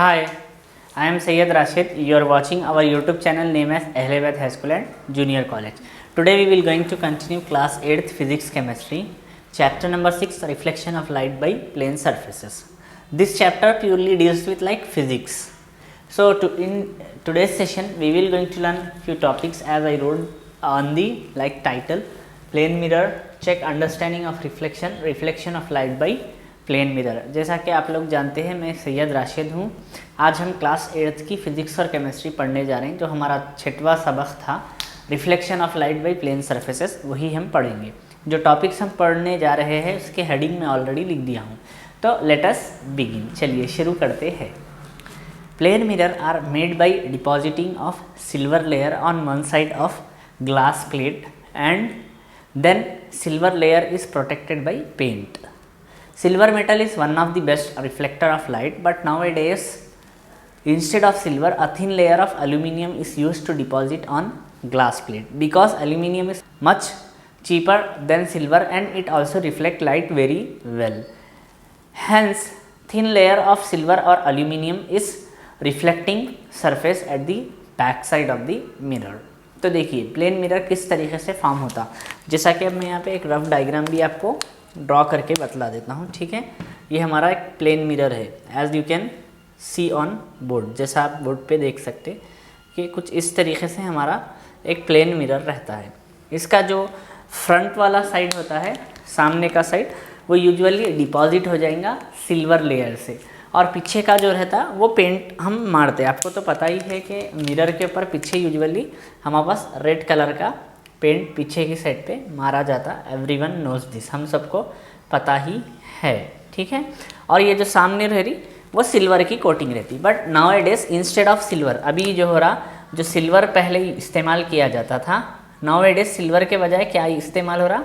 Hi, I am Syed Rashid. You are watching our YouTube channel named as Ahlewath High School and Junior College. Today we will going to continue class 8th Physics Chemistry, chapter number 6, Reflection of Light by Plane Surfaces. This chapter purely deals with like physics. So in today's session we will going to learn few topics as I wrote on the like title, plane mirror, check understanding of reflection of light by plane mirror. जैसा कि आप लोग जानते हैं मैं सैयद राशिद हूँ। आज हम क्लास 8th की फिजिक्स और केमिस्ट्री पढ़ने जा रहे हैं। जो हमारा 6वां सबक था reflection of light by plane surfaces, वही हम पढ़ेंगे। जो टॉपिक्स हम पढ़ने जा रहे हैं उसके हेडिंग में ऑलरेडी लिख दिया हूँ। तो लेट अस बिगिन, चलिए शुरू करते हैं। Plane mirror are made by depositing of silver layer on one side of glass plate and then silver layer is protected by paint. Silver metal is one of the best reflector of light, but nowadays instead of silver a thin layer of aluminium is used to deposit on glass plate because aluminium is much cheaper than silver and it also reflect light very well. Hence thin layer of silver or aluminium is reflecting surface at the back side of the mirror. तो देखिए plane mirror किस तरीके से form होता, जैसा कि अब मैं यहाँ पे एक रफ डायग्राम भी आपको ड्रॉ करके बतला देता हूँ। ठीक है, ये हमारा एक प्लेन मिरर है as you can see on board. जैसा आप बोर्ड पे देख सकते कि कुछ इस तरीके से हमारा एक प्लेन मिरर रहता है। इसका जो फ्रंट वाला साइड होता है, सामने का साइड, वो यूजुअली डिपॉजिट हो जाएगा सिल्वर लेयर से, और पीछे का जो रहता है वो पेंट हम मारते हैं। आपको तो पता ही है कि मिरर के ऊपर पीछे यूजुअली हमारे पास रेड कलर का पेंट पीछे की साइड पे मारा जाता। एवरीवन नोज दिस, हम सबको पता ही है। ठीक है, और ये जो सामने रह रही वो सिल्वर की कोटिंग रहती। But now days instead of silver, अभी जो हो रहा, जो सिल्वर पहले इस्तेमाल किया जाता था, नाउ डेज सिल्वर के बजाय क्या इस्तेमाल हो रहा,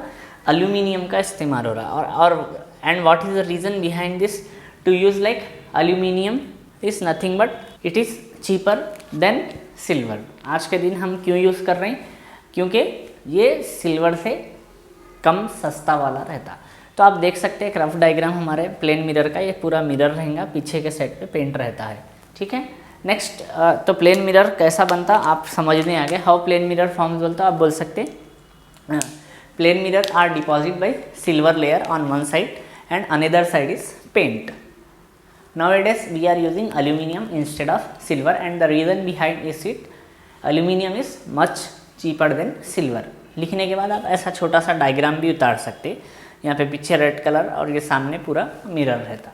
एल्यूमिनियम का इस्तेमाल हो रहा। और and what is the reason behind this to use like aluminium is nothing but it is cheaper than silver. आज के दिन हम क्यों यूज़ कर रहे हैं, क्योंकि ये सिल्वर से कम सस्ता वाला रहता। तो आप देख सकते हैं एक रफ डायग्राम हमारे प्लेन मिरर का, ये पूरा मिरर रहेगा, पीछे के साइड पे पेंट रहता है। ठीक है, नेक्स्ट तो प्लेन मिरर कैसा बनता आप समझने आ गए। हाउ प्लेन मिरर फॉर्म्स बोलता आप बोल सकते हैं, plane mirror are deposit by silver layer on one side and another side is paint. Nowadays we are using aluminum instead of silver and the reason behind is it aluminum is much cheaper than silver. लिखने के बाद आप ऐसा छोटा सा diagram भी उतार सकते। यहाँ पे पीछे रेड कलर और ये सामने पूरा मिरर रहता।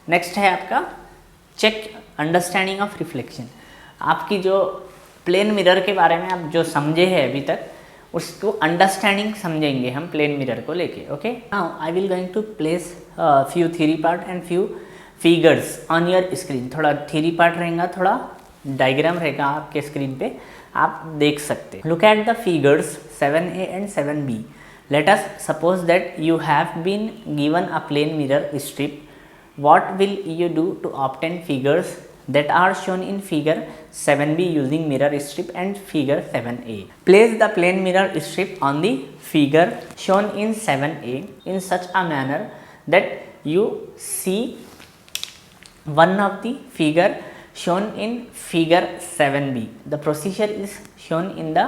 नेक्स्ट है आपका चेक अंडरस्टैंडिंग ऑफ रिफ्लेक्शन। आपकी जो प्लेन मिरर के बारे में आप जो समझे हैं अभी तक, उसको अंडरस्टैंडिंग समझेंगे हम प्लेन मिरर को लेके। Okay, now I will going to place few theory part and few figures on your screen. थोड़ा थ्योरी पार्ट रहेगा, थोड़ा डायग्राम रहेगा आपके स्क्रीन पे, आप देख सकते। Look at the figures 7a and 7b। Let us suppose that you have been given a plane mirror strip. What will you do to obtain figures that are shown in figure 7b using mirror strip and figure 7a। Place the plane mirror strip on the figure shown in 7a in such a manner that you see one of the figure shown in figure 7b. The procedure is shown in the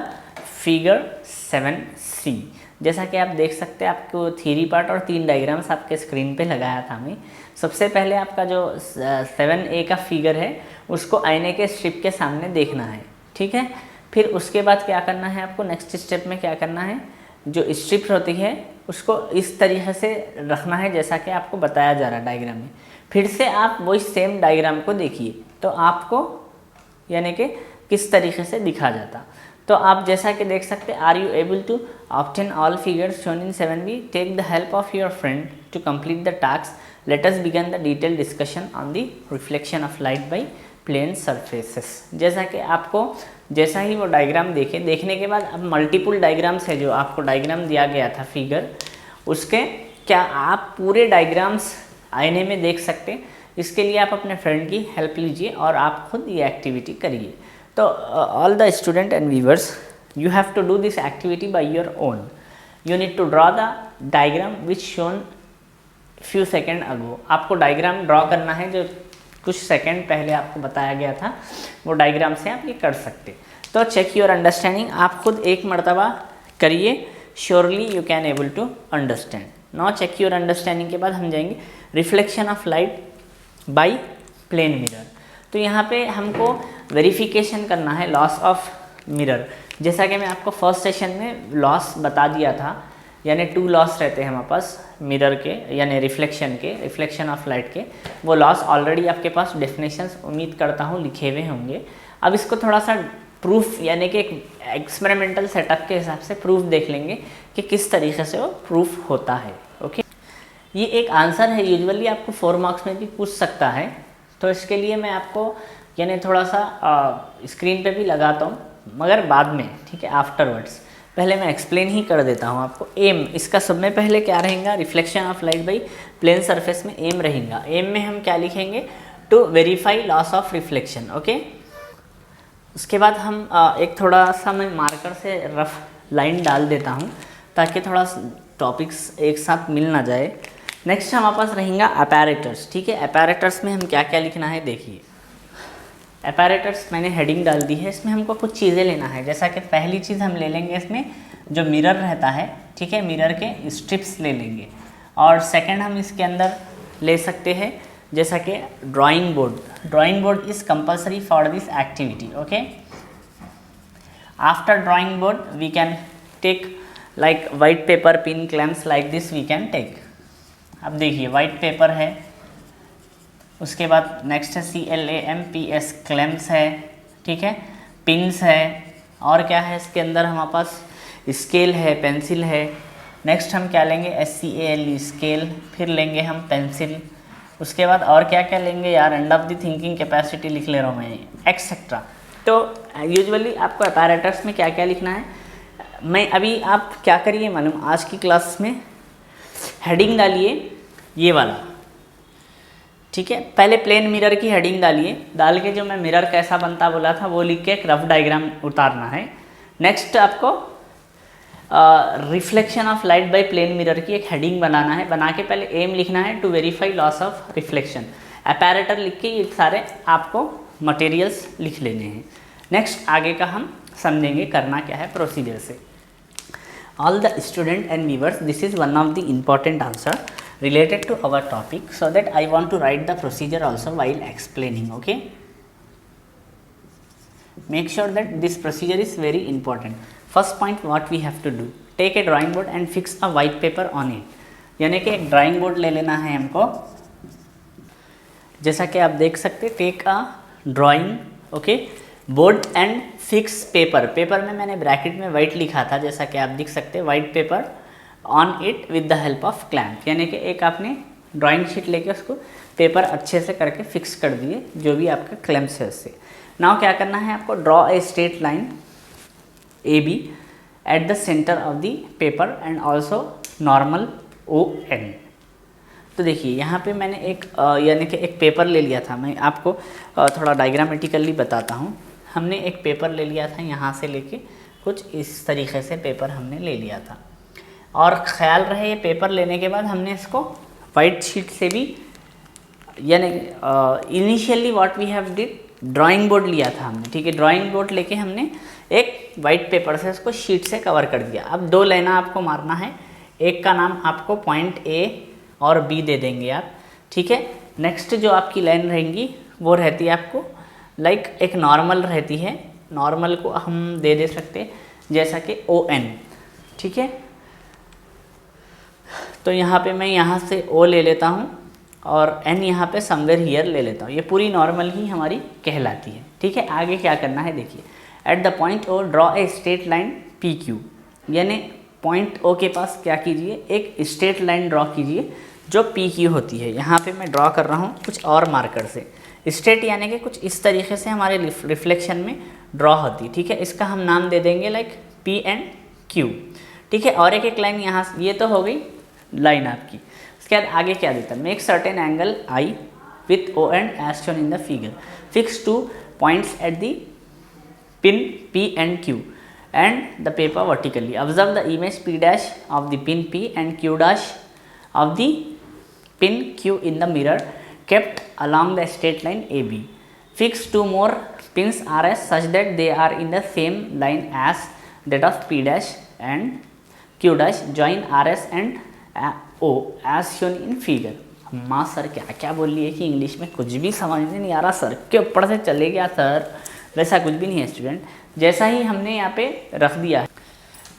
figure 7c। जैसा कि आप देख सकते हैं, आपको theory part और 3 diagrams आपके screen पे लगाया था मैं। सबसे पहले आपका जो 7a का फिगर है उसको आईने के स्ट्रिप के सामने देखना है। ठीक है, फिर उसके बाद क्या करना है आपको, नेक्स्ट स्टेप में क्या करना है, जो स्ट्रिप होती है उसको इस तरीके से रखना है जैसा कि आपको बताया जा रहा है डायग्राम में। फिर से आप वही सेम डायग्राम को देखिए तो आपको यानी कि किस तरीके से दिखा जाता। तो आप जैसा कि देख सकते, are you able to obtain all figures shown in 7b, take the help of your friend to complete the task. Let us begin the detail discussion on the reflection of light by plane surfaces. जैसा कि आपको जैसा ही वो diagram देखने के बाद अब multiple diagrams है, जो आपको डायग्राम दिया गया था फिगर, उसके क्या आप पूरे डायग्राम्स आईने में देख सकते। इसके लिए आप अपने फ्रेंड की हेल्प लीजिए और आप खुद ये एक्टिविटी करिए। तो all the student and viewers, you have to do this activity by your own. You need to draw the diagram which shown few second ago. आपको डायग्राम ड्रॉ करना है जो कुछ सेकंड पहले आपको बताया गया था, वो डायग्राम से आप ये कर सकते। तो चेक योर अंडरस्टैंडिंग, आप खुद एक मरतबा करिए, surely you can able to understand. Now check your understanding के बाद हम जाएंगे reflection of light by plane mirror. तो यहाँ पे हमको वेरिफिकेशन करना है लॉस ऑफ मिरर। जैसा कि मैं आपको फर्स्ट सेशन में लॉस बता दिया था, यानी 2 लॉस रहते हैं हमारे पास मिरर के, यानी रिफ्लेक्शन के, रिफ्लेक्शन ऑफ लाइट के। वो लॉस ऑलरेडी आपके पास डेफिनेशंस उम्मीद करता हूँ लिखे हुए होंगे। अब इसको थोड़ा सा प्रूफ यानी कि एक एक्सपेरिमेंटल सेटअप के हिसाब से प्रूफ देख लेंगे कि किस तरीके से वो प्रूफ होता है। ओके, ये एक आंसर है, यूजुअली आपको 4 मार्क्स में भी पूछ सकता है। तो इसके लिए मैं आपको यानी थोड़ा सा स्क्रीन पे भी लगाता हूँ, मगर बाद में, ठीक है, आफ्टरवर्ड्स। पहले मैं एक्सप्लेन ही कर देता हूँ आपको। एम इसका सब में पहले क्या रहेगा, reflection of light by plane surface में एम रहेगा। एम में हम क्या लिखेंगे, to verify laws of reflection. Okay, उसके बाद हम एक थोड़ा सा मैं मार्कर से रफ लाइन डाल देता हूँ ताकि थोड़ा टॉपिक्स एक साथ मिल ना जाए। नेक्स्ट हमारे पास रहेगा अपैरेटर्स। ठीक है, अपैरेटर्स में हम क्या क्या लिखना है देखिए। अपैरेटर्स मैंने हेडिंग डाल दी है, इसमें हमको कुछ चीज़ें लेना है। जैसा कि पहली चीज़ हम ले लेंगे इसमें जो मिरर रहता है, ठीक है, मिरर के स्ट्रिप्स ले लेंगे। और सेकंड हम इसके अंदर ले सकते हैं जैसा कि drawing board. Drawing board is compulsory for this activity. Okay, after drawing board we can take like white paper, pin, clamps, like this we can take. अब देखिए वाइट पेपर है, उसके बाद नेक्स्ट है CLAMPS क्लैम्प्स है, ठीक है, pins है, और क्या है इसके अंदर हमारे पास स्केल है, पेंसिल है। नेक्स्ट हम क्या लेंगे, SCALE स्केल, फिर लेंगे हम पेंसिल। उसके बाद और क्या क्या लेंगे यार, end of the thinking capacity लिख ले रहा हूँ मैं, एक्सेट्रा। तो यूजुअली आपको अपैरेटर्स में क्या क्या लिखना है, मैं अभी आप क्या करिए मालूम, आज की क्लास में हेडिंग डालिए ये वाला, ठीक है। पहले प्लेन मिरर की हेडिंग डालिए, डाल के जो मैं मिरर कैसा बनता बोला था वो लिख के एक रफ डायग्राम उतारना है। नेक्स्ट आपको reflection of light by plane mirror की एक हेडिंग बनाना है। बना के पहले एम लिखना है to verify laws of reflection. Apparatus लिख के ये सारे आपको मटेरियल्स लिख लेने हैं। नेक्स्ट आगे का हम समझेंगे करना क्या है प्रोसीजर से। All the student and viewers, this is one of the important answer related to our topic, so that I want to write the procedure also while explaining. Okay, make sure that this procedure is very important. First point, what we have to do, take a drawing board and fix a white paper on it. यानी कि एक drawing board ले लेना है हमको, जैसा कि आप देख सकते, take a drawing, okay, board and fix paper. Paper में मैंने ब्रैकेट में वाइट लिखा था, जैसा कि आप देख सकते हैं, white paper on it with the help of clamp. यानी कि एक आपने ड्राइंग शीट लेके उसको पेपर अच्छे से करके फिक्स कर दिए, जो भी आपका क्लैम्प्स है उससे। नाउ क्या करना है आपको, draw a straight line AB at the centre of the paper and also normal ON। तो देखिए यहाँ पे मैंने एक यानी कि एक पेपर ले लिया था। मैं आपको थोड़ा डायग्रामेटिकली बताता हूँ। हमने एक पेपर ले लिया था, यहाँ से लेके कुछ इस तरीके से पेपर हमने ले लिया था। और ख्याल रहे ये पेपर लेने के बाद हमने इसको वाइट शीट से भी, यानी initially what we have did, drawing board लिया था हमने, ठीक है। ड्राइंग बोर्ड लेके हमने एक वाइट पेपर से इसको शीट से कवर कर दिया। अब 2 लाइना आपको मारना है, एक का नाम आपको पॉइंट A और B दे देंगे आप, ठीक है। नेक्स्ट जो आपकी लाइन रहेंगी वो रहती है आपको लाइक एक नॉर्मल रहती है, नॉर्मल को हम दे सकते जैसा कि ON, ठीक है। तो यहाँ पे मैं यहाँ से O ले लेता हूँ और N यहाँ पे समवेयर हियर ले लेता हूँ। ये पूरी नॉर्मल ही हमारी कहलाती है, ठीक है। आगे क्या करना है देखिए, at the point O draw a straight line PQ। यानी पॉइंट O के पास क्या कीजिए, एक स्ट्रेट लाइन ड्रॉ कीजिए जो PQ होती है। यहाँ पे मैं ड्रॉ कर रहा हूँ कुछ और मार्कर से। स्ट्रेट यानी कि कुछ इस तरीके से हमारे रिफ्लेक्शन में ड्रॉ होती है, ठीक है। इसका हम नाम दे देंगे लाइक P and Q, ठीक है। और एक लाइन यहाँ, ये तो हो गई लाइन आपकी। उसके बाद आगे क्या देता है, make certain angle I with O and as shown in the figure, fix 2 points at the pin P and Q and the paper vertically, observe the image P dash of the pin P and Q dash of the pin Q in the mirror kept along the straight line AB. Fix two more pins RS such that they are in the same line as that of P dash and Q dash. Join RS and O as shown in figure. माँ sir क्या क्या बोल रही है कि English में कुछ भी समझ में नहीं आ रहा सर के ऊपर से चले गया सर, वैसा कुछ भी नहीं है स्टूडेंट। जैसा ही हमने यहाँ पे रख दिया है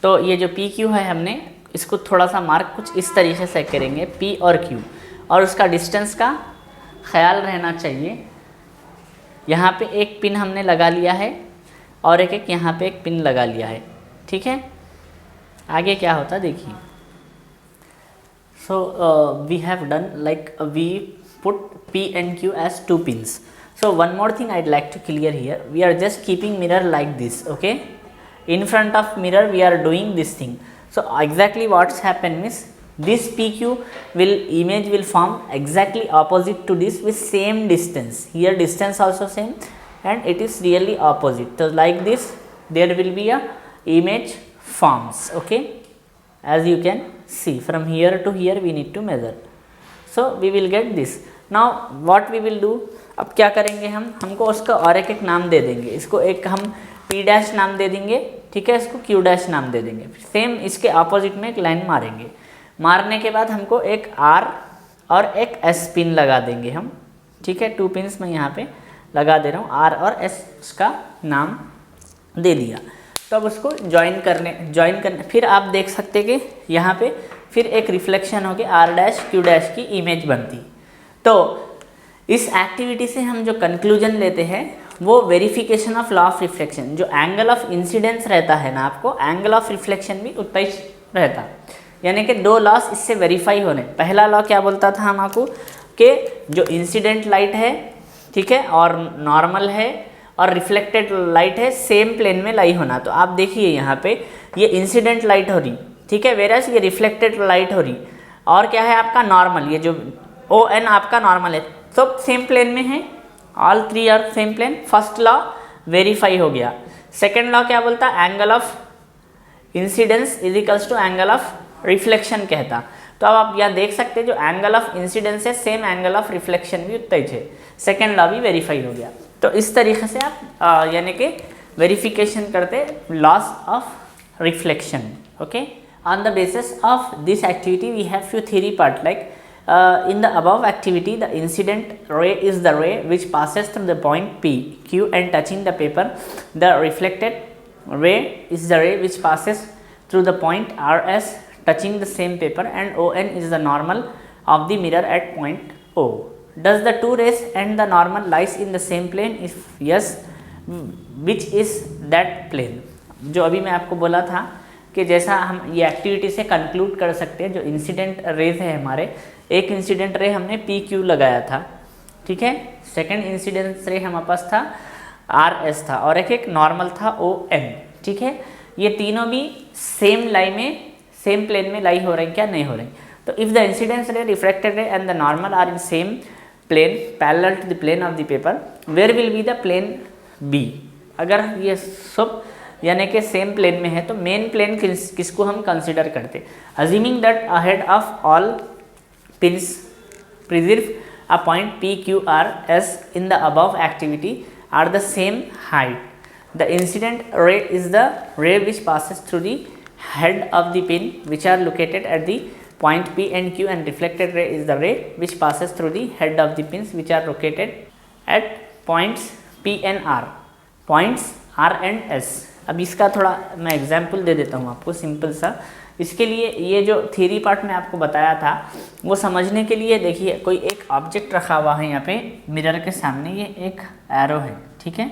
तो ये जो पी क्यू है हमने इसको थोड़ा सा मार्क कुछ इस तरीके से करेंगे पी और क्यू, और उसका डिस्टेंस का ख्याल रहना चाहिए। यहाँ पे एक पिन हमने लगा लिया है और एक यहाँ पे एक पिन लगा लिया है, ठीक है। आगे क्या होता देखिए। So we have done like we put P and Q as two pins. So one more thing I'd like to clear here. We are just keeping mirror like this, okay? In front of mirror we are doing this thing. So exactly what's happened is this PQ image will form exactly opposite to this with same distance. Here distance also same and it is really opposite. So like this there will be a image forms, okay? As you can see from here to here we need to measure, so we will get this. Now what we will do, अब क्या करेंगे हमको उसका और एक नाम दे देंगे। इसको एक हम P डैश नाम दे देंगे, ठीक है, इसको Q डैश नाम दे देंगे। सेम इसके अपोजिट में एक लाइन मारेंगे। मारने के बाद हमको एक R और एक S पिन लगा देंगे हम, ठीक है। टू पिन्स मैं यहाँ पे लगा दे रहा हूँ, R और S उसका नाम दे दिया। तो अब उसको ज्वाइन करने फिर आप देख सकते कि यहाँ पे फिर एक रिफ्लेक्शन होकर आर डैश क्यू डैश की इमेज बनती। तो इस एक्टिविटी से हम जो कंक्लूजन लेते हैं वो verification of law of reflection, जो एंगल ऑफ इंसिडेंस रहता है ना, आपको एंगल ऑफ रिफ्लेक्शन भी उतना ही रहता। यानी कि दो लॉस इससे वेरीफाई होने। पहला लॉ क्या बोलता था हम आपको कि जो इंसिडेंट लाइट है, ठीक है, और नॉर्मल है और रिफ्लेक्टेड लाइट है, सेम प्लेन में लाई होना। तो आप देखिए यहाँ पे ये इंसिडेंट लाइट हो रही, ठीक है, वेरस ये रिफ्लेक्टेड लाइट हो रही, और क्या है आपका नॉर्मल, ये जो ओ एन आपका नॉर्मल है, सब सेम प्लेन में है, all three are same plane. First law verify हो गया। सेकेंड लॉ क्या बोलता, angle of incidence is equals to angle of reflection कहता। तो अब आप यहाँ देख सकते हैं जो एंगल ऑफ इंसिडेंस है सेम एंगल ऑफ रिफ्लेक्शन भी उतना ही है। सेकेंड लॉ भी वेरीफाई हो गया। तो इस तरीके से आप यानी कि वेरिफिकेशन करते laws of reflection, okay. On the basis of this activity we have few theory part like in the above activity the incident ray is the ray which passes through the point P, Q and touching the paper. The reflected ray is the ray which passes through the point RS touching the same paper, and ON is the normal of the mirror at point O. Does the two rays and the normal lies in the same plane? If yes, which is that plane? जो अभी मैं आपको बोला था कि जैसा हम ये एक्टिविटी से कंक्लूड कर सकते हैं, जो इंसिडेंट रेज है हमारे, एक इंसिडेंट रे हमने पी क्यू लगाया था, ठीक है, सेकंड इंसिडेंट रे हमारे पास था आर एस था, और एक नॉर्मल था ओ एन, ठीक है। ये तीनों भी सेम लाइन में, सेम प्लेन में लाई हो रही क्या, नहीं हो रही। तो if the incidence ray, refracted ray and the normal are in same plane parallel to the plane of the paper, where will be the plane be. अगर ये सब यानी कि सेम प्लेन में है तो मेन प्लेन किसको हम कंसिडर करते, assuming that ahead of all pins preserve a point P, Q, R, S in the above activity are the same height. The incident ray is the ray which passes through the head of the pin which are located at the point P and Q, and reflected ray is the ray which passes through the head of the pins which are located at points P and R, points R and S. अब इसका थोड़ा मैं example दे देता हूँ आपको simple सा। इसके लिए ये जो थ्योरी पार्ट में आपको बताया था वो समझने के लिए देखिए, कोई एक ऑब्जेक्ट रखा हुआ है यहाँ पे मिरर के सामने, ये एक एरो है, ठीक है,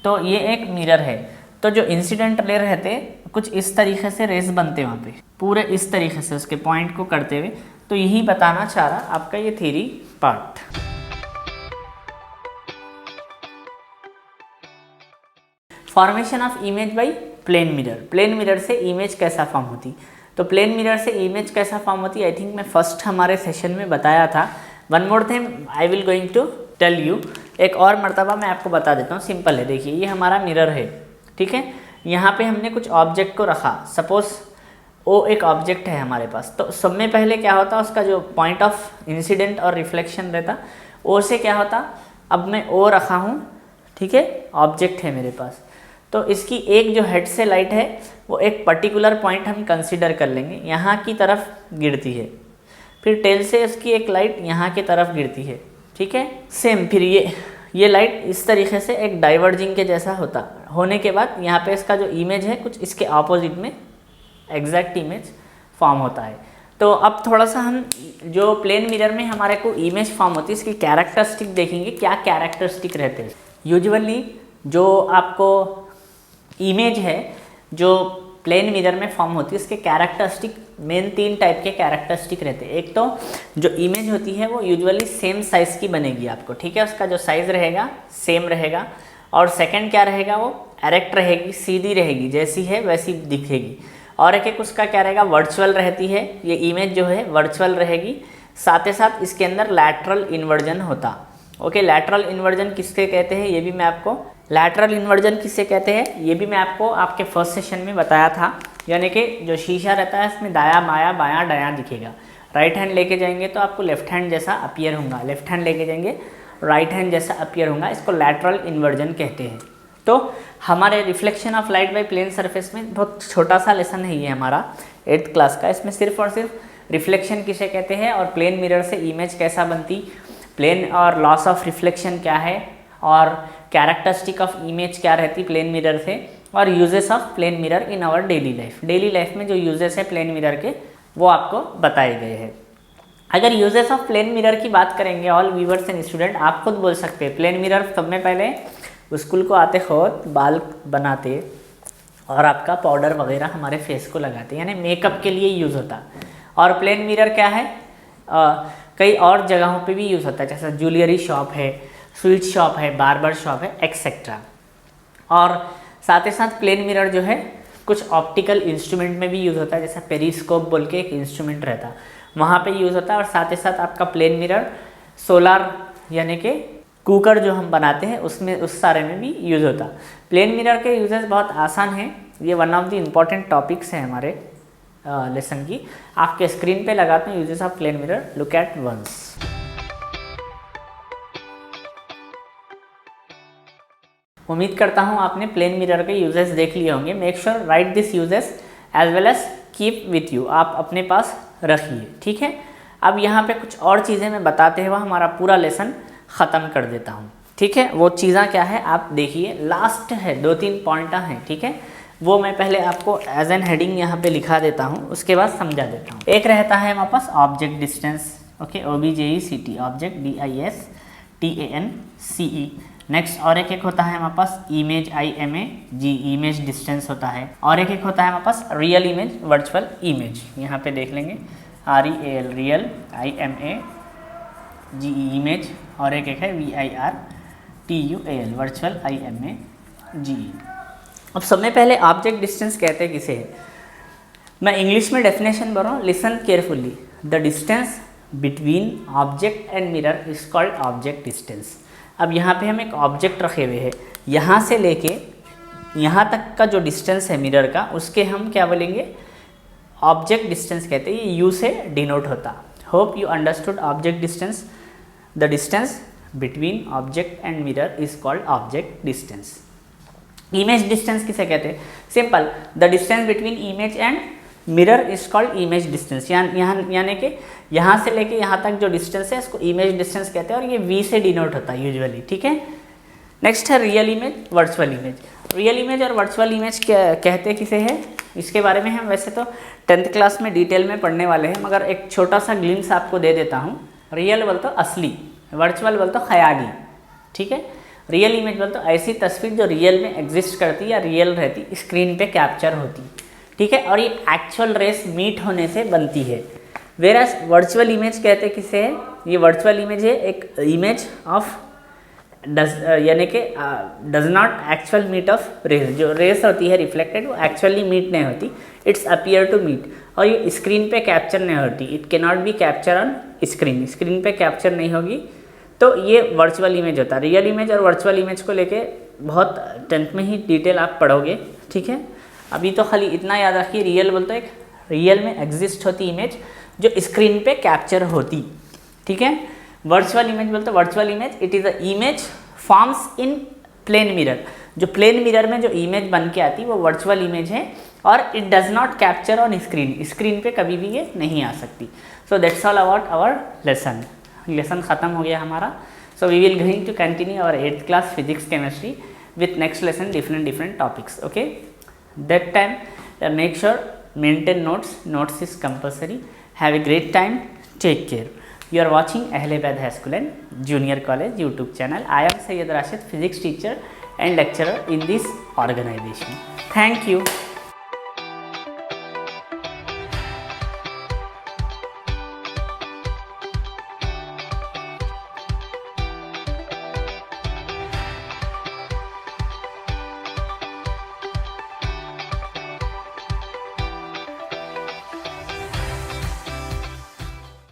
तो ये एक मिरर है। तो जो इंसिडेंट रे रहते कुछ इस तरीके से रेस बनते वहाँ पे पूरे इस तरीके से उसके पॉइंट को करते हुए। तो यही बताना चाह रहा आपका ये theory part. Formation of image by plane mirror, plane mirror से इमेज कैसा फॉर्म होती। तो प्लेन मिरर से इमेज कैसा फॉर्म होती, आई थिंक मैं फर्स्ट हमारे सेशन में बताया था। One more thing I will going to tell you, एक और मर्तबा मैं आपको बता देता हूँ। सिंपल है, देखिए ये हमारा मिरर है, ठीक है, यहाँ पे हमने कुछ ऑब्जेक्ट को रखा, सपोज ओ एक ऑब्जेक्ट है हमारे पास। तो सब में पहले क्या होता है, उसका जो पॉइंट ऑफ इंसिडेंट और रिफ्लेक्शन रहता ओ से क्या होता, अब मैं ओ रखा हूँ, ठीक है, ऑब्जेक्ट है मेरे पास, तो इसकी एक जो हेड से लाइट है वो एक पर्टिकुलर पॉइंट हम कंसीडर कर लेंगे, यहाँ की तरफ गिरती है, फिर टेल से इसकी एक लाइट यहाँ की तरफ गिरती है, ठीक है। सेम फिर ये लाइट इस तरीके से एक डाइवर्जिंग के जैसा होने के बाद यहाँ पे इसका जो इमेज है कुछ इसके ऑपोजिट में एग्जैक्ट इमेज फॉर्म होता है। तो अब थोड़ा सा हम जो प्लेन मिरर में हमारे को इमेज फॉर्म होती है इसकी कैरेक्टरिस्टिक देखेंगे, क्या कैरेक्टरिस्टिक रहते हैं। यूजुअली जो आपको इमेज है जो प्लेन मिरर में फॉर्म होती है उसके कैरेक्टरिस्टिक मेन 3 टाइप के कैरेक्टरिस्टिक रहते हैं। एक तो जो इमेज होती है वो यूजुअली सेम साइज़ की बनेगी आपको, ठीक है, उसका जो साइज़ रहेगा सेम रहेगा। और सेकंड क्या रहेगा, वो एरेक्ट रहेगी, सीधी रहेगी, जैसी है वैसी दिखेगी। और एक उसका क्या रहेगा, वर्चुअल रहती है, ये इमेज जो है वर्चुअल रहेगी। साथ ही साथ इसके अंदर लैटरल इन्वर्जन होता। ओके, लैटरल इन्वर्जन किसके कहते हैं ये भी मैं आपको आपके फर्स्ट सेशन में बताया था। यानी कि जो शीशा रहता है इसमें दायां बायां बायां दायां दिखेगा। राइट हैंड लेके जाएंगे तो आपको लेफ्ट हैंड जैसा अपीयर होगा, लेफ्ट हैंड लेके जाएंगे राइट हैंड जैसा अपीयर होगा, इसको लैटरल इन्वर्जन कहते हैं। तो हमारे reflection of light by plane surface में बहुत छोटा सा लेसन है ये हमारा 8th क्लास का। इसमें सिर्फ और सिर्फ रिफ्लेक्शन किसे कहते हैं और प्लेन मिरर से इमेज कैसा बनती, प्लेन और लॉस ऑफ रिफ्लेक्शन क्या है, और कैरेक्टरिस्टिक ऑफ इमेज क्या रहती प्लेन मिरर से, और uses of plane mirror in our daily life. Daily life में जो यूजेस है प्लेन मिरर के वो आपको बताए गए हैं। अगर यूजेस ऑफ प्लेन मिरर की बात करेंगे, ऑल व्यूअर्स एंड स्टूडेंट, आप खुद बोल सकते हैं प्लेन मिरर सब में पहले स्कूल को आते खुद बाल बनाते और आपका पाउडर वगैरह हमारे फेस को लगाते, यानी मेकअप के लिए यूज़ होता। और प्लेन मिरर क्या है, कई और जगहों पे भी यूज़ होता है, जैसे ज्वेलरी शॉप है, स्वीट शॉप है, बार्बर शॉप है, एक्सेट्रा। और साथ ही साथ प्लेन मिरर जो है कुछ ऑप्टिकल इंस्ट्रूमेंट में भी यूज़ होता है, जैसा पेरिस्कोप बोल के एक इंस्ट्रूमेंट रहता है वहाँ पे यूज़ होता है। और साथ ही साथ आपका प्लेन मिरर सोलार यानी कि कुकर जो हम बनाते हैं उसमें उस सारे में भी यूज़ होता। प्लेन मिरर के यूजेस बहुत आसान है, ये one of the important topics हैं हमारे लेसन की। आपके स्क्रीन पे लगाते हैं uses of plane mirror, look at once. उम्मीद करता हूँ आपने प्लेन मिरर के यूजेस देख लिए होंगे। Make sure write this uses as well as keep with you, आप अपने पास रखिए, ठीक है। अब यहाँ पे कुछ और चीज़ें मैं बताते हुए हमारा पूरा लेसन ख़त्म कर देता हूँ, ठीक है। वो चीज़ें क्या है आप देखिए, लास्ट है 2-3 पॉइंट हैं, ठीक है, वो मैं पहले आपको एज एन हेडिंग यहाँ पे लिखा देता हूँ, उसके बाद समझा देता हूँ। एक रहता है हमारे पास object distance, okay, OBJECT, object DISTANCE। Next और एक होता है हमारे पास इमेज IMAG, इमेज डिस्टेंस होता है। और एक होता है हमारे पास रियल इमेज, वर्चुअल इमेज, यहाँ पे देख लेंगे REAL, रियल, IMAGE इमेज, और एक है VIRTUAL, वर्चुअल IMAGE। अब सबसे पहले ऑब्जेक्ट डिस्टेंस कहते हैं किसे है, मैं इंग्लिश में डेफिनेशन बोल रहा हूँ, listen carefully. The distance between object and mirror is called object distance. अब यहाँ पे हम एक ऑब्जेक्ट रखे हुए हैं, यहाँ से लेके यहाँ तक का जो डिस्टेंस है मिरर का, उसके हम क्या बोलेंगे, ऑब्जेक्ट डिस्टेंस कहते हैं। ये यू से डिनोट होता। Hope you understood object distance. The distance between object and mirror is called object distance. Image distance किसे कहते हैं, simple, the distance between image and mirror is called image distance. यानी कि यहाँ से लेके यहाँ तक जो डिस्टेंस है इसको इमेज डिस्टेंस कहते हैं, और ये V से डिनोट होता है यूजुअली, ठीक है। नेक्स्ट है real image, virtual image. Real image और वर्चुअल इमेज कहते किसे है, इसके बारे में हम वैसे तो 10th क्लास में डिटेल में पढ़ने वाले हैं, मगर एक छोटा सा ग्लिम्स आपको दे देता हूँ। रियल बोल तो असली, वर्चुअल बोल तो ख्याली, ठीक है। रियल इमेज बोल तो ऐसी तस्वीर जो रियल में एग्जिस्ट करती या रियल रहती, स्क्रीन पे कैप्चर होती, ठीक है, और ये एक्चुअल रेस मीट होने से बनती है। वेरएस वर्चुअल इमेज कहते किसे है, ये वर्चुअल इमेज है एक इमेज ऑफ यानी कि does not actual meet of rays, जो रेस होती है रिफ्लेक्टेड वो एक्चुअली मीट नहीं होती, इट्स अपीयर टू मीट, और ये स्क्रीन पे कैप्चर नहीं होती, it can not be capture on screen, screen पे कैप्चर नहीं होगी, तो ये वर्चुअल इमेज होता है। रियल इमेज और वर्चुअल इमेज को लेके बहुत 10th में ही डिटेल आप पढ़ोगे, ठीक है। अभी तो खाली इतना याद रखिए, रियल बोलते एक रियल में एग्जिस्ट होती इमेज जो स्क्रीन पे कैप्चर होती, ठीक है। वर्चुअल इमेज बोलते virtual image, it is a image forms in plane mirror. जो प्लेन मिरर में जो इमेज बन के आती है वो वर्चुअल इमेज है और it does not capture on screen, screen पे कभी भी ये नहीं आ सकती। So that's all about our lesson. Lesson ख़त्म हो गया हमारा। So we will going to continue our 8th class physics chemistry with next lesson different topics. Okay, that time make sure maintain notes is compulsory. Have a great time, take care. You are watching Ahlebad High School and Junior College YouTube channel. I am Sayyid Rashid, physics teacher and lecturer in this organization. Thank you.